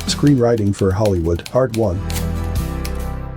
Screenwriting for Hollywood, Part 1.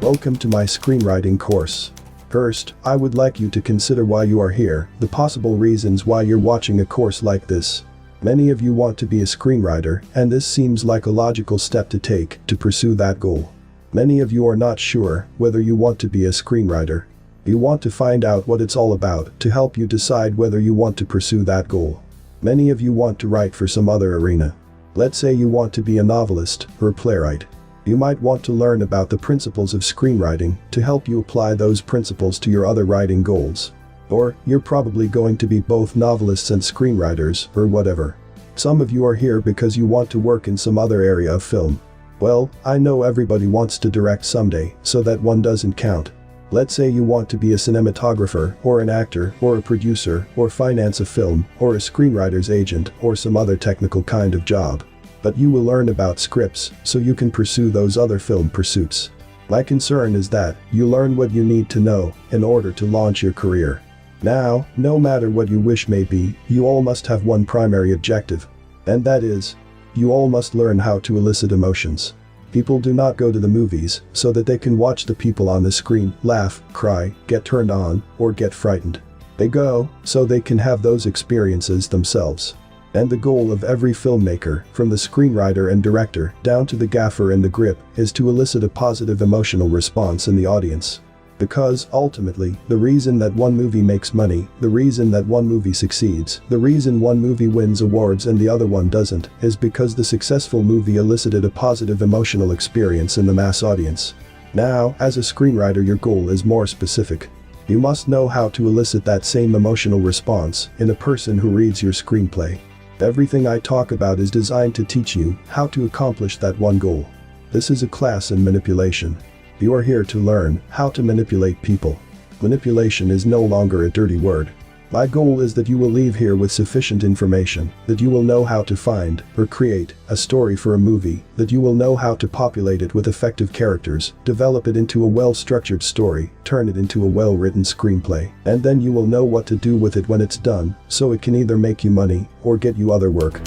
Welcome to my screenwriting course. First, I would like you to consider why you are here, the possible reasons why you're watching a course like this. Many of you want to be a screenwriter, and this seems like a logical step to take to pursue that goal. Many of you are not sure whether you want to be a screenwriter. You want to find out what it's all about to help you decide whether you want to pursue that goal. Many of you want to write for some other arena. Let's say you want to be a novelist or a playwright. You might want to learn about the principles of screenwriting to help you apply those principles to your other writing goals. Or, you're probably going to be both novelists and screenwriters, or whatever. Some of you are here because you want to work in some other area of film. Well, I know everybody wants to direct someday, so that one doesn't count. Let's say you want to be a cinematographer, or an actor, or a producer, or finance a film, or a screenwriter's agent, or some other technical kind of job. But you will learn about scripts, so you can pursue those other film pursuits. My concern is that you learn what you need to know in order to launch your career. Now, no matter what your wish may be, you all must have one primary objective. And that is, you all must learn how to elicit emotions. People do not go to the movies so that they can watch the people on the screen laugh, cry, get turned on, or get frightened. They go so they can have those experiences themselves. And the goal of every filmmaker, from the screenwriter and director down to the gaffer and the grip, is to elicit a positive emotional response in the audience. Because, ultimately, the reason that one movie makes money, the reason that one movie succeeds, the reason one movie wins awards and the other one doesn't, is because the successful movie elicited a positive emotional experience in the mass audience. Now, as a screenwriter, your goal is more specific. You must know how to elicit that same emotional response in a person who reads your screenplay. Everything I talk about is designed to teach you how to accomplish that one goal. This is a class in manipulation. You are here to learn how to manipulate people. Manipulation is no longer a dirty word. My goal is that you will leave here with sufficient information, that you will know how to find or create a story for a movie, that you will know how to populate it with effective characters, develop it into a well-structured story, turn it into a well-written screenplay, and then you will know what to do with it when it's done, so it can either make you money or get you other work.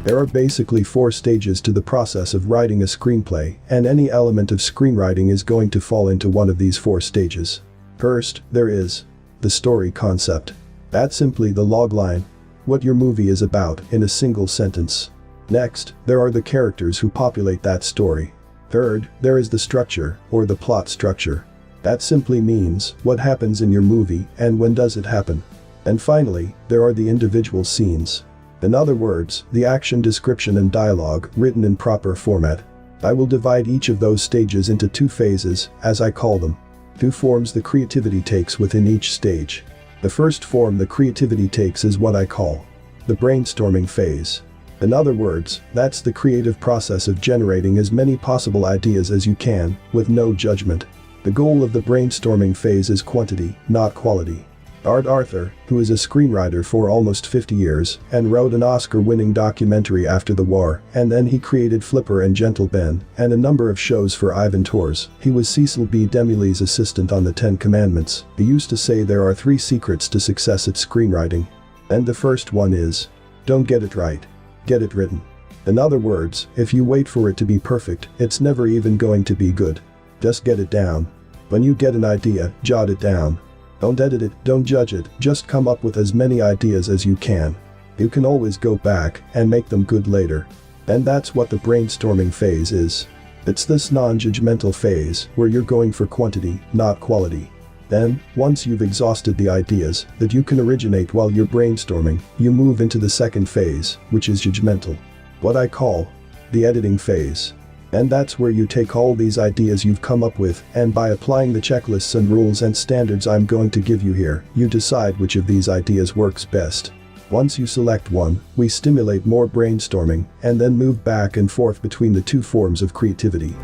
There are basically 4 stages to the process of writing a screenplay, and any element of screenwriting is going to fall into one of these 4 stages. First, there is the story concept. That's simply the logline, what your movie is about in a single sentence. Next, there are the characters who populate that story. Third, there is the structure, or the plot structure. That simply means what happens in your movie and when does it happen. And finally, there are the individual scenes. In other words, the action description and dialogue written in proper format. I will divide each of those stages into 2 phases, as I call them. 2 forms the creativity takes within each stage. The first form the creativity takes is what I call the brainstorming phase. In other words, that's the creative process of generating as many possible ideas as you can, with no judgment. The goal of the brainstorming phase is quantity, not quality. Arthur, who is a screenwriter for almost 50 years and wrote an Oscar-winning documentary after the war, and then he created Flipper and Gentle Ben and a number of shows for Ivan Tors. He was Cecil B. DeMille's assistant on the 10 Commandments. He used to say there are 3 secrets to success at screenwriting. And the first one is, don't get it right. Get it written. In other words, if you wait for it to be perfect, it's never even going to be good. Just get it down. When you get an idea, jot it down. Don't edit it, don't judge it, just come up with as many ideas as you can. You can always go back and make them good later. And that's what the brainstorming phase is. It's this non-judgmental phase where you're going for quantity, not quality. Then, once you've exhausted the ideas that you can originate while you're brainstorming, you move into the second phase, which is judgmental. What I call the editing phase. And that's where you take all these ideas you've come up with, and by applying the checklists and rules and standards I'm going to give you here, you decide which of these ideas works best. Once you select one, we stimulate more brainstorming, and then move back and forth between the 2 forms of creativity.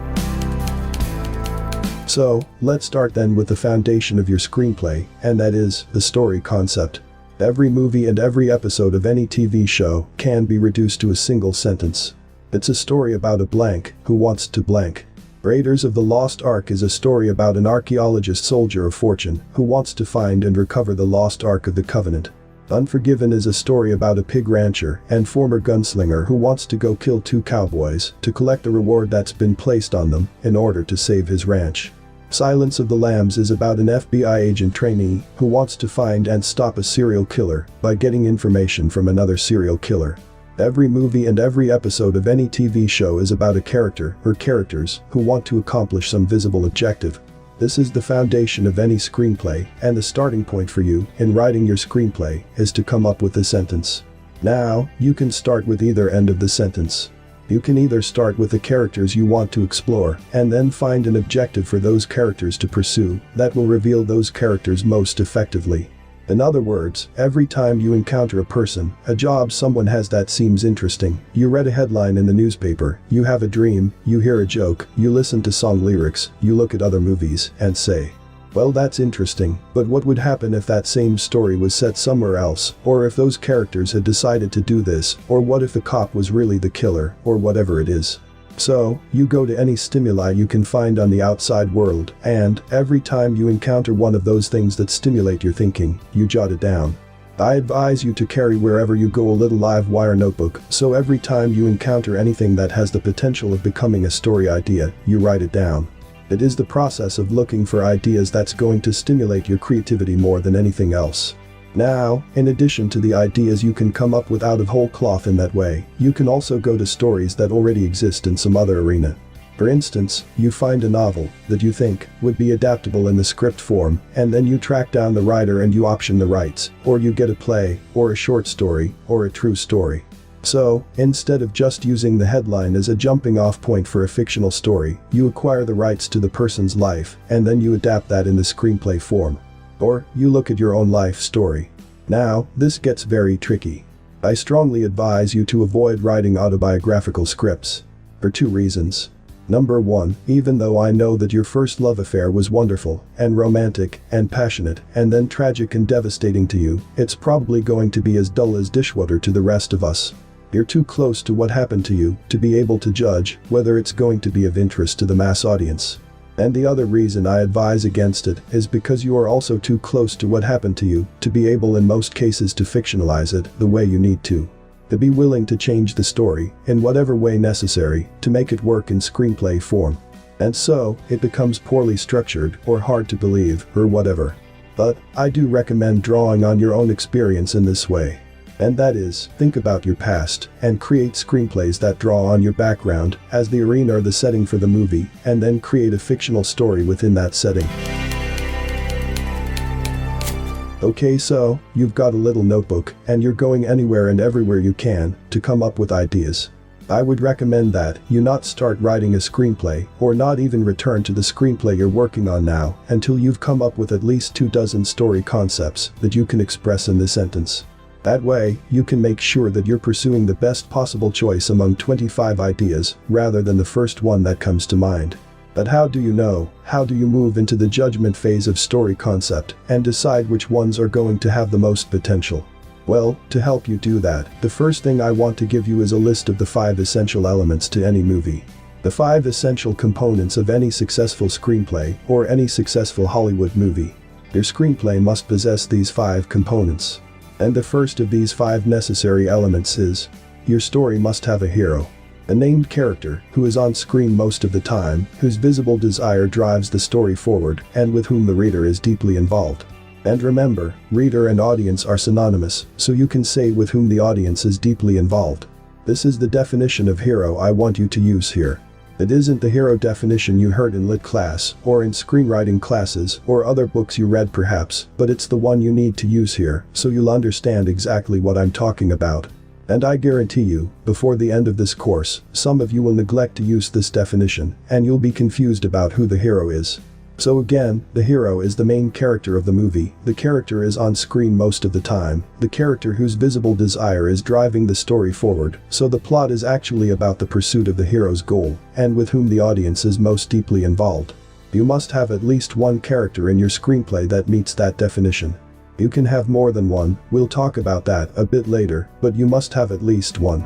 So, let's start then with the foundation of your screenplay, and that is the story concept. Every movie and every episode of any TV show can be reduced to a single sentence. It's a story about a blank who wants to blank. Raiders of the Lost Ark is a story about an archaeologist soldier of fortune who wants to find and recover the lost Ark of the Covenant. Unforgiven is a story about a pig rancher and former gunslinger who wants to go kill two cowboys to collect a reward that's been placed on them in order to save his ranch. Silence of the Lambs is about an FBI agent trainee who wants to find and stop a serial killer by getting information from another serial killer. Every movie and every episode of any TV show is about a character or characters who want to accomplish some visible objective. This is the foundation of any screenplay, and the starting point for you in writing your screenplay is to come up with a sentence. Now, you can start with either end of the sentence. You can either start with the characters you want to explore and then find an objective for those characters to pursue that will reveal those characters most effectively. In other words, every time you encounter a person, a job someone has that seems interesting, you read a headline in the newspaper, you have a dream, you hear a joke, you listen to song lyrics, you look at other movies, and say, well, that's interesting, but what would happen if that same story was set somewhere else, or if those characters had decided to do this, or what if the cop was really the killer, or whatever it is. So, you go to any stimuli you can find on the outside world, and every time you encounter one of those things that stimulate your thinking, you jot it down. I advise you to carry wherever you go a little live wire notebook, so every time you encounter anything that has the potential of becoming a story idea, you write it down. It is the process of looking for ideas that's going to stimulate your creativity more than anything else. Now, in addition to the ideas you can come up with out of whole cloth in that way, you can also go to stories that already exist in some other arena. For instance, you find a novel that you think would be adaptable in the script form, and then you track down the writer and you option the rights, or you get a play, or a short story, or a true story. So, instead of just using the headline as a jumping off point for a fictional story, you acquire the rights to the person's life, and then you adapt that in the screenplay form. Or, you look at your own life story. Now, this gets very tricky. I strongly advise you to avoid writing autobiographical scripts. For two reasons. Number one, even though I know that your first love affair was wonderful, and romantic, and passionate, and then tragic and devastating to you, it's probably going to be as dull as dishwater to the rest of us. You're too close to what happened to you to be able to judge whether it's going to be of interest to the mass audience. And the other reason I advise against it is because you are also too close to what happened to you to be able in most cases to fictionalize it the way you need to. To be willing to change the story in whatever way necessary to make it work in screenplay form. And so, it becomes poorly structured or hard to believe or whatever. But, I do recommend drawing on your own experience in this way. And that is, think about your past and create screenplays that draw on your background as the arena or the setting for the movie, and then create a fictional story within that setting. Okay, so, you've got a little notebook and you're going anywhere and everywhere you can to come up with ideas. I would recommend that you not start writing a screenplay or not even return to the screenplay you're working on now until you've come up with at least 24 story concepts that you can express in the sentence. That way, you can make sure that you're pursuing the best possible choice among 25 ideas, rather than the first one that comes to mind. But how do you know? How do you move into the judgment phase of story concept and decide which ones are going to have the most potential? Well, to help you do that, the first thing I want to give you is a list of the 5 essential elements to any movie. The 5 essential components of any successful screenplay or any successful Hollywood movie. Your screenplay must possess these 5 components. And the first of these 5 necessary elements is, your story must have a hero. A named character who is on screen most of the time, whose visible desire drives the story forward, and with whom the reader is deeply involved. And remember, reader and audience are synonymous, so you can say with whom the audience is deeply involved. This is the definition of hero I want you to use here. It isn't the hero definition you heard in lit class, or in screenwriting classes, or other books you read perhaps, but it's the one you need to use here, so you'll understand exactly what I'm talking about. And I guarantee you, before the end of this course, some of you will neglect to use this definition, and you'll be confused about who the hero is. So again, the hero is the main character of the movie, the character is on screen most of the time, the character whose visible desire is driving the story forward, so the plot is actually about the pursuit of the hero's goal, and with whom the audience is most deeply involved. You must have at least one character in your screenplay that meets that definition. You can have more than one, we'll talk about that a bit later, but you must have at least one.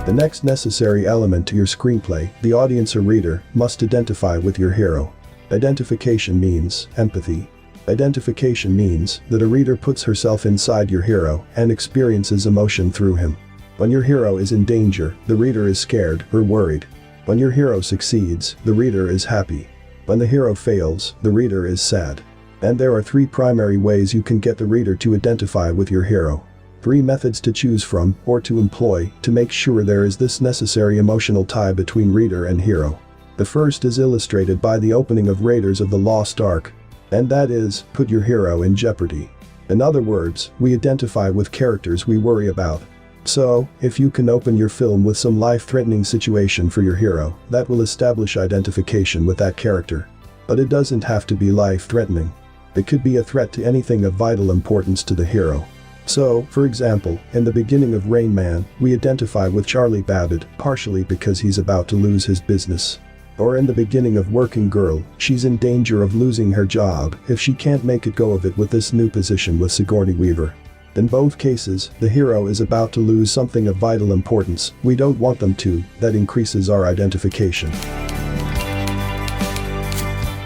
The next necessary element to your screenplay, the audience or reader, must identify with your hero. Identification means empathy. Identification means that a reader puts herself inside your hero and experiences emotion through him. When your hero is in danger, the reader is scared or worried. When your hero succeeds, the reader is happy. When the hero fails, the reader is sad. And there are 3 primary ways you can get the reader to identify with your hero. 3 methods to choose from or to employ to make sure there is this necessary emotional tie between reader and hero. The first is illustrated by the opening of Raiders of the Lost Ark. And that is, put your hero in jeopardy. In other words, we identify with characters we worry about. So, if you can open your film with some life-threatening situation for your hero, that will establish identification with that character. But it doesn't have to be life-threatening. It could be a threat to anything of vital importance to the hero. So, for example, in the beginning of Rain Man, we identify with Charlie Babbitt, partially because he's about to lose his business. Or in the beginning of Working Girl, she's in danger of losing her job if she can't make it go of it with this new position with Sigourney Weaver. In both cases, the hero is about to lose something of vital importance we don't want them to, that increases our identification.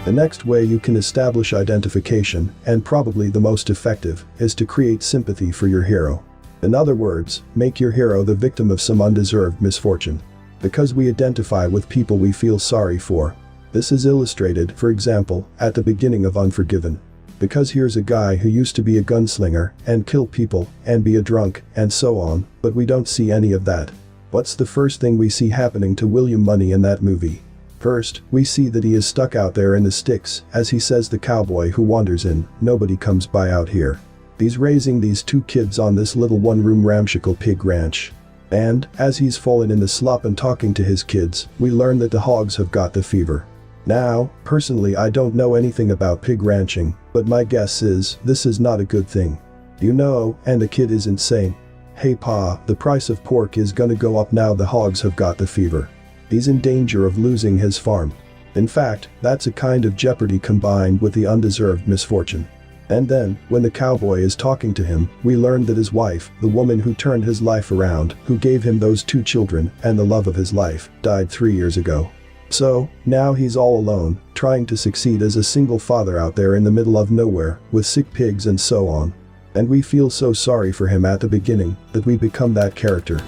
The next way you can establish identification, and probably the most effective, is to create sympathy for your hero. In other words, make your hero the victim of some undeserved misfortune. Because we identify with people we feel sorry for. This is illustrated, for example, at the beginning of Unforgiven. Because here's a guy who used to be a gunslinger, and kill people, and be a drunk, and so on, but we don't see any of that. What's the first thing we see happening to William Money in that movie? First, we see that he is stuck out there in the sticks, as he says the cowboy who wanders in, "Nobody comes by out here." He's raising these 2 kids on this little one-room ramshackle pig ranch. And, as he's fallen in the slop and talking to his kids, we learn that the hogs have got the fever. Now, personally I don't know anything about pig ranching, but my guess is, this is not a good thing. You know, and the kid isn't saying, "Hey pa, the price of pork is gonna go up now the hogs have got the fever." He's in danger of losing his farm. In fact, that's a kind of jeopardy combined with the undeserved misfortune. And then, when the cowboy is talking to him, we learn that his wife, the woman who turned his life around, who gave him those 2 children and the love of his life, died 3 years ago. So, now he's all alone, trying to succeed as a single father out there in the middle of nowhere, with sick pigs and so on. And we feel so sorry for him at the beginning, that we become that character.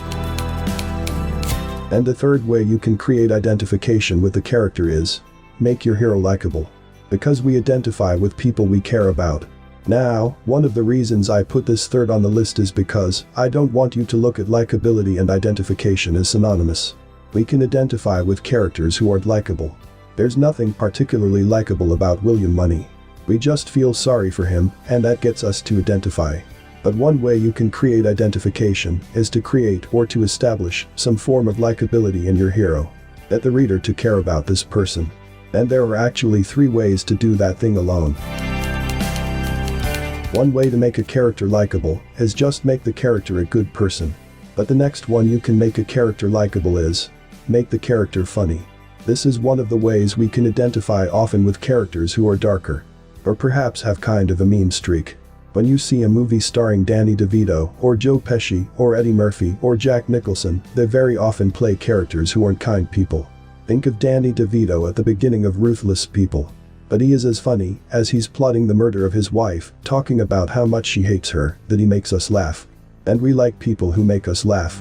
And the third way you can create identification with the character is, make your hero likable. Because we identify with people we care about. Now, one of the reasons I put this third on the list is because I don't want you to look at likability and identification as synonymous. We can identify with characters who aren't likable. There's nothing particularly likable about William Money. We just feel sorry for him, and that gets us to identify. But one way you can create identification is to create or to establish some form of likability in your hero. Get the reader to care about this person. And there are actually 3 ways to do that thing alone. One way to make a character likable is just make the character a good person. But the next one you can make a character likable is, make the character funny. This is one of the ways we can identify often with characters who are darker. Or perhaps have kind of a mean streak. When you see a movie starring Danny DeVito, or Joe Pesci, or Eddie Murphy, or Jack Nicholson, they very often play characters who aren't kind people. Think of Danny DeVito at the beginning of Ruthless People. But he is as funny as he's plotting the murder of his wife, talking about how much she hates her, that he makes us laugh. And we like people who make us laugh.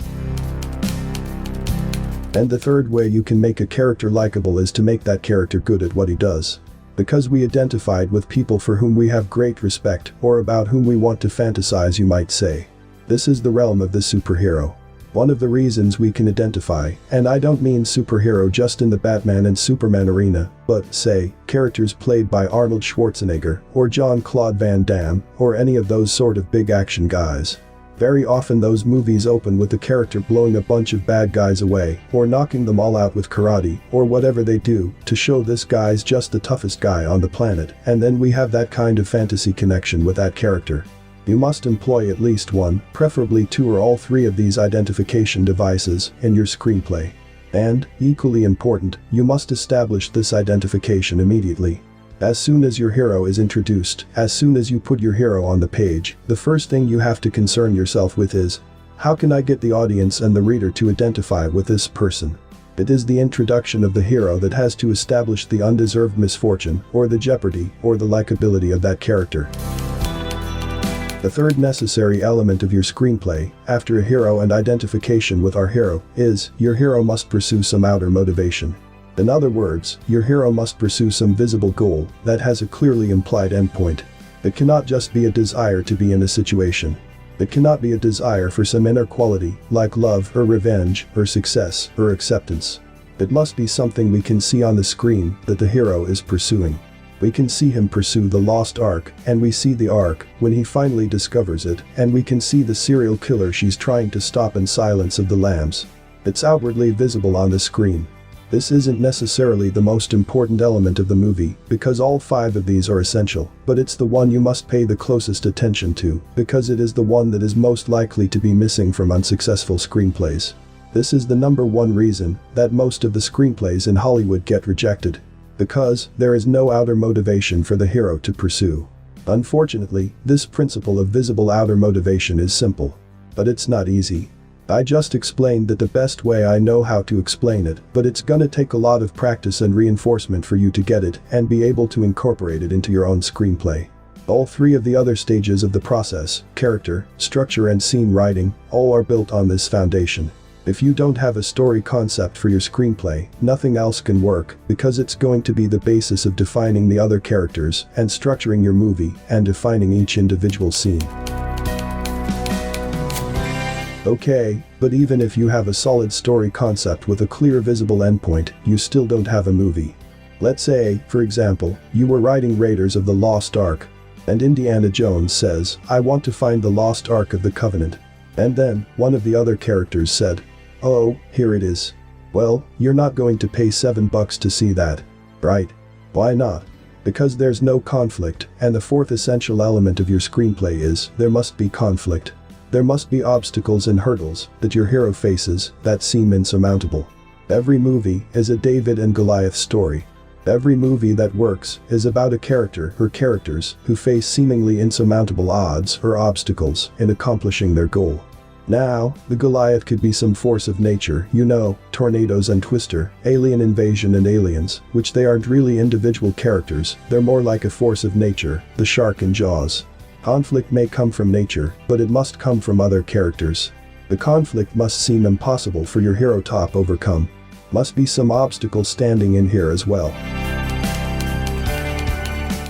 And the third way you can make a character likable is to make that character good at what he does. Because we identified with people for whom we have great respect, or about whom we want to fantasize, you might say. This is the realm of the superhero. One of the reasons we can identify, and I don't mean superhero just in the Batman and Superman arena, but, say, characters played by Arnold Schwarzenegger, or Jean-Claude Van Damme, or any of those sort of big action guys. Very often those movies open with the character blowing a bunch of bad guys away, or knocking them all out with karate, or whatever they do, to show this guy's just the toughest guy on the planet, and then we have that kind of fantasy connection with that character. You must employ at least one, preferably 2 or all 3 of these identification devices in your screenplay. And, equally important, you must establish this identification immediately. As soon as your hero is introduced, as soon as you put your hero on the page, the first thing you have to concern yourself with is, how can I get the audience and the reader to identify with this person? It is the introduction of the hero that has to establish the undeserved misfortune, or the jeopardy, or the likability of that character. The third necessary element of your screenplay, after a hero and identification with our hero, is your hero must pursue some outer motivation. In other words, your hero must pursue some visible goal that has a clearly implied endpoint. It cannot just be a desire to be in a situation. It cannot be a desire for some inner quality, like love or revenge or success or acceptance. It must be something we can see on the screen that the hero is pursuing. We can see him pursue the lost ark, and we see the ark when he finally discovers it, and we can see the serial killer she's trying to stop in Silence of the Lambs. It's outwardly visible on the screen. This isn't necessarily the most important element of the movie, because all 5 of these are essential, but it's the one you must pay the closest attention to, because it is the one that is most likely to be missing from unsuccessful screenplays. This is the number 1 reason that most of the screenplays in Hollywood get rejected. Because there is no outer motivation for the hero to pursue. Unfortunately, this principle of visible outer motivation is simple. But it's not easy. I just explained that the best way I know how to explain it, but it's gonna take a lot of practice and reinforcement for you to get it and be able to incorporate it into your own screenplay. All 3 of the other stages of the process, character, structure and scene writing, all are built on this foundation. If you don't have a story concept for your screenplay, nothing else can work, because it's going to be the basis of defining the other characters and structuring your movie and defining each individual scene. Okay, but even if you have a solid story concept with a clear visible endpoint, you still don't have a movie. Let's say, for example, you were writing Raiders of the Lost Ark, and Indiana Jones says, "I want to find the lost Ark of the Covenant." And then, one of the other characters said, "Oh, here it is." Well, you're not going to pay $7 to see that, right? Why not? Because there's no conflict, and the 4th essential element of your screenplay is, there must be conflict. There must be obstacles and hurdles that your hero faces that seem insurmountable. Every movie is a David and Goliath story. Every movie that works is about a character or characters who face seemingly insurmountable odds or obstacles in accomplishing their goal. Now, the Goliath could be some force of nature, tornadoes and Twister, alien invasion and aliens, which they aren't really individual characters, they're more like a force of nature, the shark in Jaws. Conflict may come from nature, but it must come from other characters. The conflict must seem impossible for your hero to overcome. Must be some obstacle standing in here as well.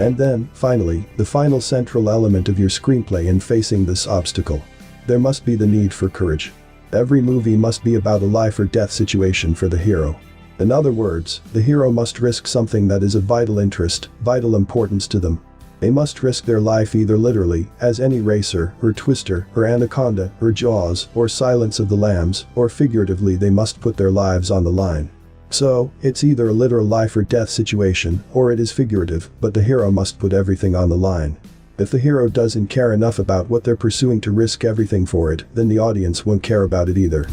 And then, finally, the final central element of your screenplay in facing this obstacle. There must be the need for courage. Every movie must be about a life or death situation for the hero. In other words, the hero must risk something that is of vital interest, vital importance to them. They must risk their life either literally, as any racer, or Twister, or Anaconda, or Jaws, or Silence of the Lambs, or figuratively they must put their lives on the line. So, it's either a literal life or death situation, or it is figurative, but the hero must put everything on the line. If the hero doesn't care enough about what they're pursuing to risk everything for it, then the audience won't care about it either.